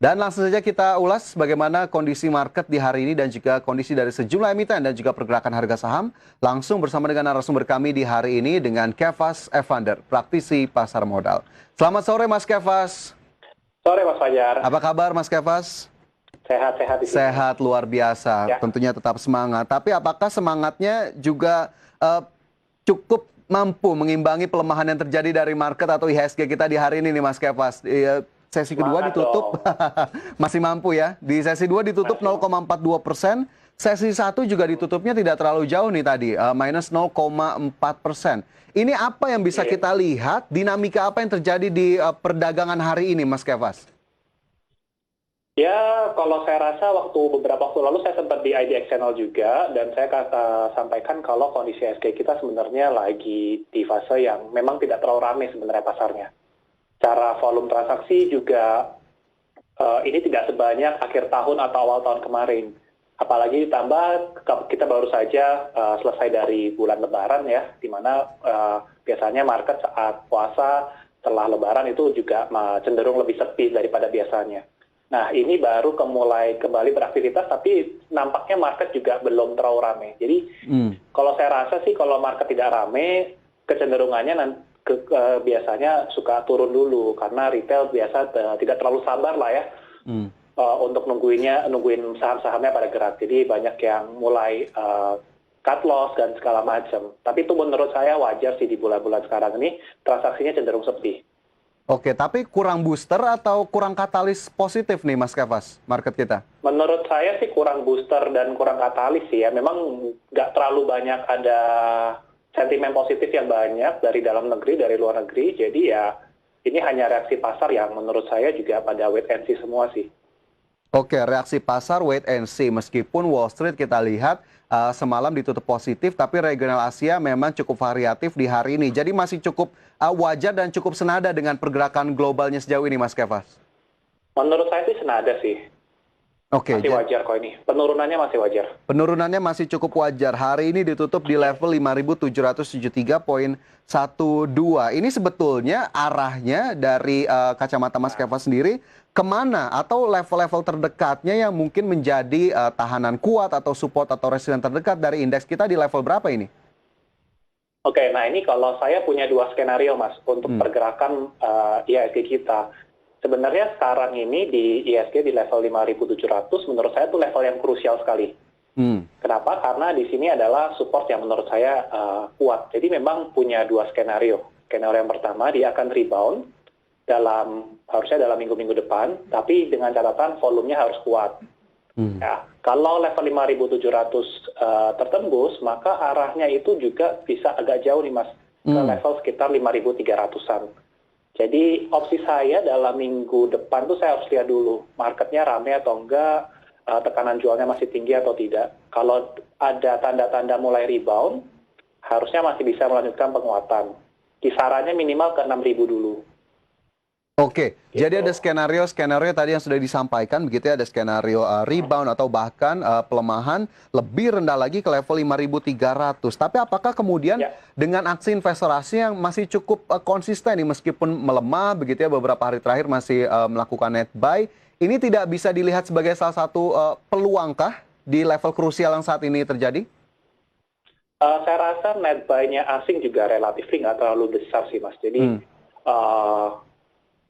Dan langsung saja kita ulas bagaimana kondisi market di hari ini dan juga kondisi dari sejumlah emiten dan juga pergerakan harga saham. Langsung bersama dengan narasumber kami di hari ini dengan Kefas Evander, praktisi pasar modal. Selamat sore Mas Kefas. Sore Mas Fajar. Apa kabar Mas Kefas? Sehat-sehat di sini. Sehat luar biasa, Ya. tentunya tetap semangat. Tapi apakah semangatnya juga cukup mampu mengimbangi pelemahan yang terjadi dari market atau IHSG kita di hari ini nih Mas Kefas? Sesi kedua Semangat ditutup masih mampu ya. Di sesi 2 ditutup 0,42%, sesi 1 juga ditutupnya tidak terlalu jauh nih tadi, minus 0,4%. Ini apa yang bisa kita lihat, dinamika apa yang terjadi di perdagangan hari ini Mas Kefas? Ya, kalau saya rasa beberapa waktu lalu saya sempat di IDX Channel juga, dan saya sampaikan kalau kondisi IHSG kita sebenarnya lagi di fase yang memang tidak terlalu ramai sebenarnya pasarnya. Secara volume transaksi juga ini tidak sebanyak akhir tahun atau awal tahun kemarin. Apalagi ditambah kita baru saja selesai dari bulan Lebaran ya, di mana biasanya market saat puasa setelah Lebaran itu juga cenderung lebih sepi daripada biasanya. Nah, ini baru mulai kembali beraktivitas, tapi nampaknya market juga belum terlalu ramai. Jadi, kalau saya rasa sih kalau market tidak ramai, kecenderungannya biasanya suka turun dulu, karena retail biasa tidak terlalu sabar lah ya untuk nungguin saham-sahamnya pada gerak. Jadi banyak yang mulai cut loss dan segala macam. Tapi itu menurut saya wajar sih di bulan-bulan sekarang ini transaksinya cenderung sepi. Oke, tapi kurang booster atau kurang katalis positif nih Mas Kefas, market kita? Menurut saya sih kurang booster dan kurang katalis sih ya. Memang nggak terlalu banyak ada sentimen positif yang banyak dari dalam negeri, dari luar negeri. Jadi ya ini hanya reaksi pasar yang menurut saya juga pada wait and see semua sih. Oke, reaksi pasar wait and see. Meskipun Wall Street kita lihat semalam ditutup positif, tapi regional Asia memang cukup variatif di hari ini. Jadi masih cukup wajar dan cukup senada dengan pergerakan globalnya sejauh ini, Mas Kefas? Menurut saya sih senada sih. Oke, masih wajar kok ini. Penurunannya masih wajar. Penurunannya masih cukup wajar. Hari ini ditutup di level 5.773,12. Ini sebetulnya arahnya dari kacamata Mas Kefas sendiri kemana? Atau level-level terdekatnya yang mungkin menjadi tahanan kuat atau support atau resisten terdekat dari indeks kita di level berapa ini? Oke, nah ini kalau saya punya dua skenario Mas untuk pergerakan IHSG kita. Sebenarnya sekarang ini di IHSG di level 5.700 menurut saya itu level yang krusial sekali. Kenapa? Karena di sini adalah support yang menurut saya kuat. Jadi memang punya dua skenario. Skenario yang pertama dia akan rebound harusnya dalam minggu-minggu depan, tapi dengan catatan volumenya harus kuat. Ya, kalau level 5.700 tertembus, maka arahnya itu juga bisa agak jauh nih Mas, ke level sekitar 5.300-an. Jadi opsi saya dalam minggu depan tuh saya harus lihat dulu marketnya ramai atau enggak, tekanan jualnya masih tinggi atau tidak. Kalau ada tanda-tanda mulai rebound, harusnya masih bisa melanjutkan penguatan. Kisarannya minimal ke 6.000 dulu. Oke, jadi ada skenario tadi yang sudah disampaikan, begitu ya, ada skenario rebound atau bahkan pelemahan lebih rendah lagi ke level 5.300. Tapi apakah kemudian dengan aksi investor asing yang masih cukup konsisten nih, meskipun melemah, begitu ya, beberapa hari terakhir masih melakukan net buy, ini tidak bisa dilihat sebagai salah satu peluangkah di level krusial yang saat ini terjadi? Saya rasa net buy-nya asing juga relatif nggak terlalu besar sih Mas. Jadi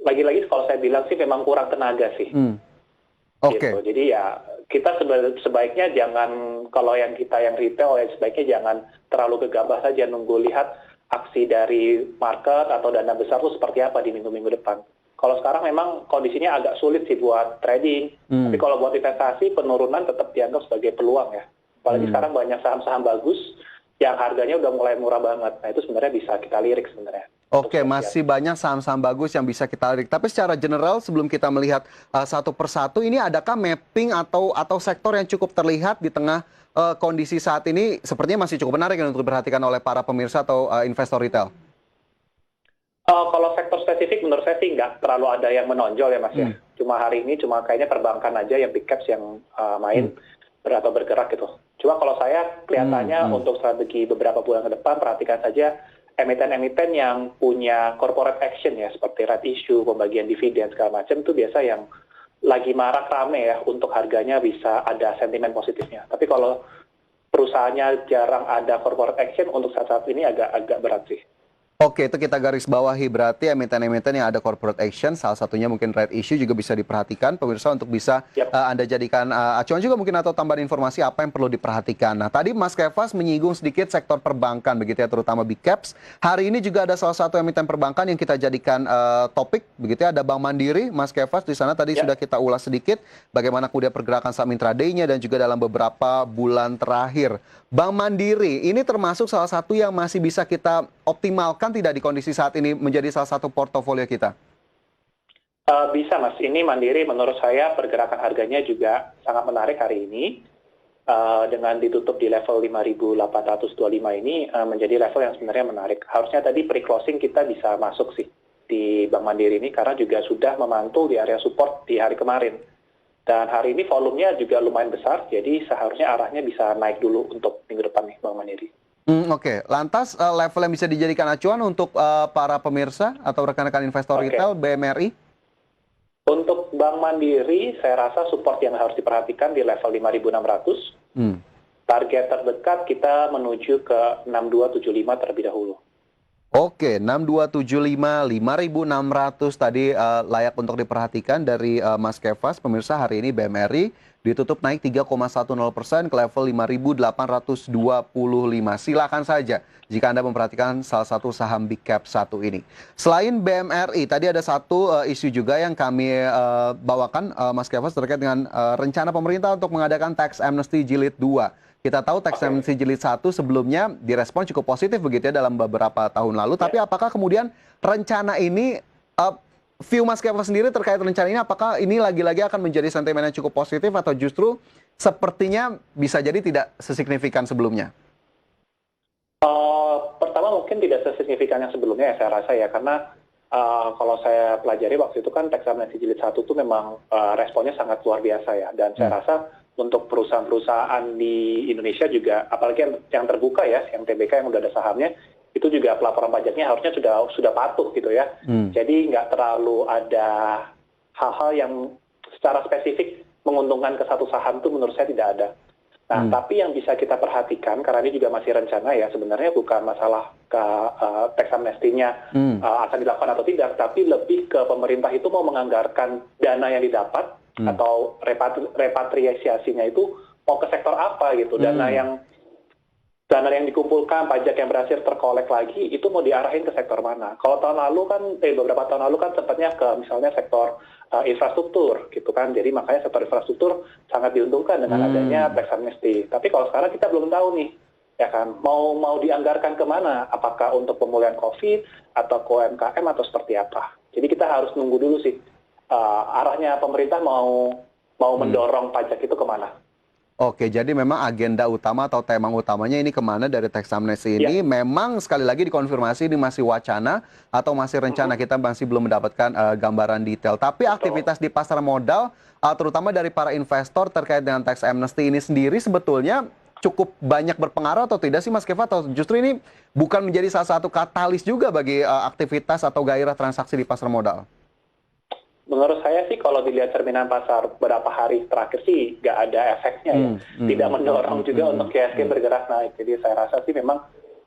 lagi-lagi kalau saya bilang sih memang kurang tenaga sih. Oke. Gitu. Jadi ya kita sebaiknya jangan, kalau yang kita yang retail ya sebaiknya jangan terlalu gegabah saja nunggu lihat aksi dari market atau dana besar itu seperti apa di minggu-minggu depan. Kalau sekarang memang kondisinya agak sulit sih buat trading, tapi kalau buat investasi penurunan tetap dianggap sebagai peluang ya. Apalagi sekarang banyak saham-saham bagus yang harganya udah mulai murah banget. Nah itu sebenarnya bisa kita lirik sebenarnya. Oke, masih banyak saham-saham bagus yang bisa kita lirik. Tapi secara general sebelum kita melihat satu persatu, ini adakah mapping atau sektor yang cukup terlihat di tengah kondisi saat ini sepertinya masih cukup menarik untuk diperhatikan oleh para pemirsa atau investor retail? Kalau sektor spesifik menurut saya sih nggak terlalu ada yang menonjol ya Mas ya. Cuma hari ini kayaknya perbankan aja yang big caps yang main atau bergerak gitu. Cuma kalau saya kelihatannya untuk strategi beberapa bulan ke depan, perhatikan saja emiten-emiten yang punya corporate action ya, seperti right issue, pembagian dividen segala macam, itu biasa yang lagi marak rame ya untuk harganya bisa ada sentimen positifnya. Tapi kalau perusahaannya jarang ada corporate action, untuk saat-saat ini agak berat sih. Oke, itu kita garis bawahi, berarti emiten-emiten yang ada corporate action, salah satunya mungkin red issue juga bisa diperhatikan pemirsa untuk bisa Yap. Anda jadikan acuan juga mungkin atau tambahan informasi apa yang perlu diperhatikan. Nah, tadi Mas Kefas menyinggung sedikit sektor perbankan begitu ya, terutama big caps. Hari ini juga ada salah satu emiten perbankan yang kita jadikan topik begitu ya, ada Bank Mandiri. Mas Kefas di sana tadi Yap. sudah kita ulas sedikit bagaimana kemudian pergerakan saham intraday-nya dan juga dalam beberapa bulan terakhir. Bank Mandiri ini termasuk salah satu yang masih bisa kita optimalkan tidak di kondisi saat ini menjadi salah satu portofolio kita? Bisa Mas, ini Mandiri menurut saya pergerakan harganya juga sangat menarik hari ini. Dengan ditutup di level 5.825 ini menjadi level yang sebenarnya menarik. Harusnya tadi pre-closing kita bisa masuk sih di Bank Mandiri ini karena juga sudah memantul di area support di hari kemarin. Dan hari ini volumenya juga lumayan besar, jadi seharusnya arahnya bisa naik dulu untuk minggu depan nih Bank Mandiri. Oke. Lantas level yang bisa dijadikan acuan untuk para pemirsa atau rekan-rekan investor retail BMRI? Untuk Bank Mandiri, saya rasa support yang harus diperhatikan di level 5.600. Target terdekat kita menuju ke 6.275 terlebih dahulu. Oke, 6275, 5600 tadi layak untuk diperhatikan dari Mas Kefas. Pemirsa, hari ini BMRI ditutup naik 3,10% ke level 5825. Silakan saja jika Anda memperhatikan salah satu saham big cap satu ini. Selain BMRI, tadi ada satu isu juga yang kami bawakan Mas Kefas terkait dengan rencana pemerintah untuk mengadakan tax amnesty jilid 2. Kita tahu tax amnesty jilid 1 sebelumnya direspon cukup positif begitu ya dalam beberapa tahun lalu. Tapi apakah kemudian rencana ini, view Mas Kefas sendiri terkait rencana ini, apakah ini lagi-lagi akan menjadi sentimen yang cukup positif atau justru sepertinya bisa jadi tidak sesignifikan sebelumnya? Pertama mungkin tidak sesignifikan yang sebelumnya ya saya rasa ya, karena kalau saya pelajari waktu itu kan tax amnesty jilid 1 itu memang responnya sangat luar biasa ya. Dan saya rasa untuk perusahaan-perusahaan di Indonesia juga, apalagi yang terbuka ya, yang TBK yang udah ada sahamnya, itu juga pelaporan pajaknya harusnya sudah patuh gitu ya. Jadi nggak terlalu ada hal-hal yang secara spesifik menguntungkan ke satu saham itu menurut saya tidak ada. Nah, tapi yang bisa kita perhatikan, karena ini juga masih rencana ya, sebenarnya bukan masalah ke tax amnesty-nya akan dilakukan atau tidak, tapi lebih ke pemerintah itu mau menganggarkan dana yang didapat atau repatriasinya itu mau ke sektor apa gitu. Dana yang dikumpulkan, pajak yang berhasil terkolek lagi, itu mau diarahin ke sektor mana? Kalau tahun lalu kan, beberapa tahun lalu kan sempatnya ke misalnya sektor infrastruktur gitu kan. Jadi makanya sektor infrastruktur sangat diuntungkan dengan adanya tax amnesty. Tapi kalau sekarang kita belum tahu nih, ya kan, mau dianggarkan kemana? Apakah untuk pemulihan COVID atau ke UMKM atau seperti apa? Jadi kita harus nunggu dulu sih arahnya pemerintah mau mendorong pajak itu kemana. Oke, jadi memang agenda utama atau tema utamanya ini kemana dari tax amnesty ini memang sekali lagi dikonfirmasi ini masih wacana atau masih rencana, kita masih belum mendapatkan gambaran detail. Tapi aktivitas di pasar modal, terutama dari para investor terkait dengan tax amnesty ini sendiri sebetulnya cukup banyak berpengaruh atau tidak sih Mas Kefas? Atau justru ini bukan menjadi salah satu katalis juga bagi aktivitas atau gairah transaksi di pasar modal? Menurut saya sih kalau dilihat cerminan pasar beberapa hari terakhir sih nggak ada efeknya ya. Tidak mendorong juga untuk IHSG bergerak naik. Jadi saya rasa sih memang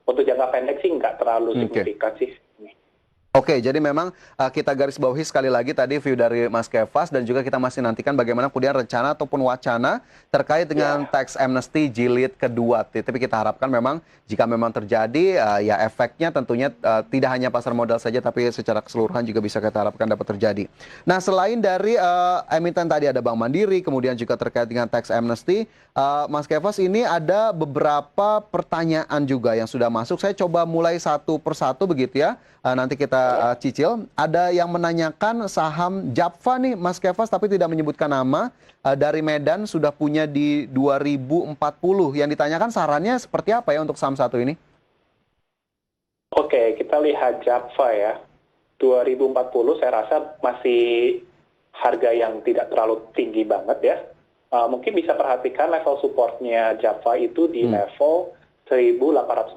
untuk jangka pendek sih nggak terlalu signifikan sih. Oke, jadi memang kita garis bawahi sekali lagi tadi view dari Mas Kefas dan juga kita masih nantikan bagaimana kemudian rencana ataupun wacana terkait dengan tax amnesty jilid kedua. Tapi kita harapkan memang jika memang terjadi ya efeknya tentunya tidak hanya pasar modal saja tapi secara keseluruhan juga bisa kita harapkan dapat terjadi. Nah, selain dari emiten tadi ada Bank Mandiri, kemudian juga terkait dengan tax amnesty, Mas Kefas ini ada beberapa pertanyaan juga yang sudah masuk. Saya coba mulai satu persatu begitu ya. Nanti kita cicil. Ada yang menanyakan saham Japfa nih Mas Kefas tapi tidak menyebutkan nama, dari Medan sudah punya di 2040. Yang ditanyakan sarannya seperti apa ya untuk saham satu ini? Oke, kita lihat Japfa ya. 2040 saya rasa masih harga yang tidak terlalu tinggi banget ya. Mungkin bisa perhatikan level supportnya Japfa itu di level 1860.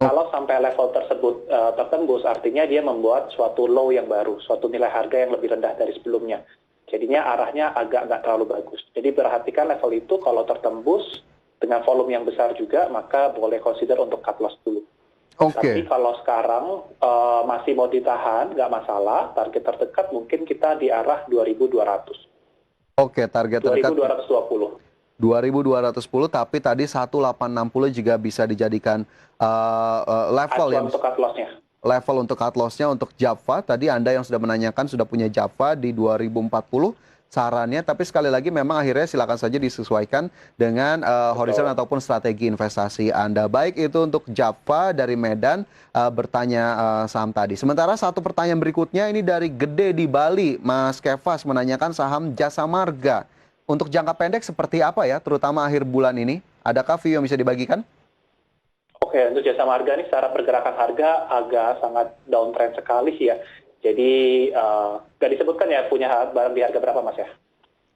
Kalau sampai level tersebut tertembus, artinya dia membuat suatu low yang baru, suatu nilai harga yang lebih rendah dari sebelumnya. Jadinya arahnya agak nggak terlalu bagus. Jadi perhatikan level itu kalau tertembus dengan volume yang besar juga, maka boleh consider untuk cut loss dulu. Tapi Oke, kalau sekarang masih mau ditahan, nggak masalah. Target terdekat mungkin kita di arah 2.200, oke, target terdekat 2.220. 2.210, tapi tadi 1.860 juga bisa dijadikan level Acuan yang untuk cut loss-nya. level untuk cut loss-nya untuk Java. Tadi Anda yang sudah menanyakan sudah punya Java di 2040 sarannya, tapi sekali lagi memang akhirnya silakan saja disesuaikan dengan horizon Betul. ataupun strategi investasi Anda. Baik itu untuk Java dari Medan bertanya saham tadi. Sementara satu pertanyaan berikutnya ini dari Gede di Bali, Mas Kevas menanyakan saham Jasa Marga. Untuk jangka pendek seperti apa ya, terutama akhir bulan ini? Adakah view yang bisa dibagikan? Oke, untuk jasa marga nih secara pergerakan harga agak sangat downtrend sekali sih ya. Jadi nggak disebutkan ya punya barang di harga berapa Mas ya?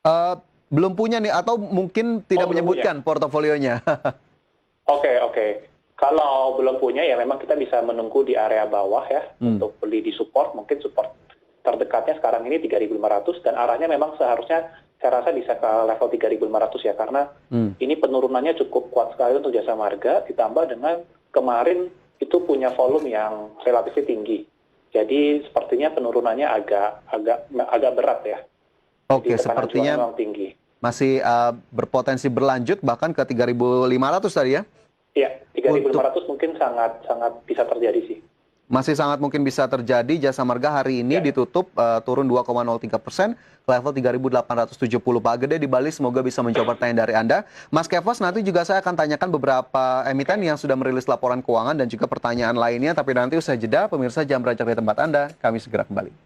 Eh, belum punya nih, atau mungkin tidak Belum punya. menyebutkan portofolionya. Oke, oke. Kalau belum punya ya memang kita bisa menunggu di area bawah ya Hmm. untuk beli di support. Mungkin support terdekatnya sekarang ini 3.500 dan arahnya memang seharusnya saya rasa bisa ke level 3.500 ya karena Hmm. ini penurunannya cukup kuat sekali untuk jasa marga ditambah dengan kemarin itu punya volume yang relatif tinggi. Jadi sepertinya penurunannya agak berat ya. Oke, Jadi tekanan jualnya sepertinya memang tinggi. masih berpotensi berlanjut bahkan ke 3.500 tadi ya. Iya, Untuk 3.500 mungkin sangat sangat bisa terjadi sih. masih sangat mungkin bisa terjadi. Jasa Marga hari ini Ya. ditutup turun 2,03%, level 3.870. Pak Gede di Bali, semoga bisa menjawab pertanyaan dari Anda. Mas Kevas, nanti juga saya akan tanyakan beberapa emiten yang sudah merilis laporan keuangan dan juga pertanyaan lainnya, tapi nanti usai jeda, pemirsa jangan beranjak di tempat Anda, kami segera kembali.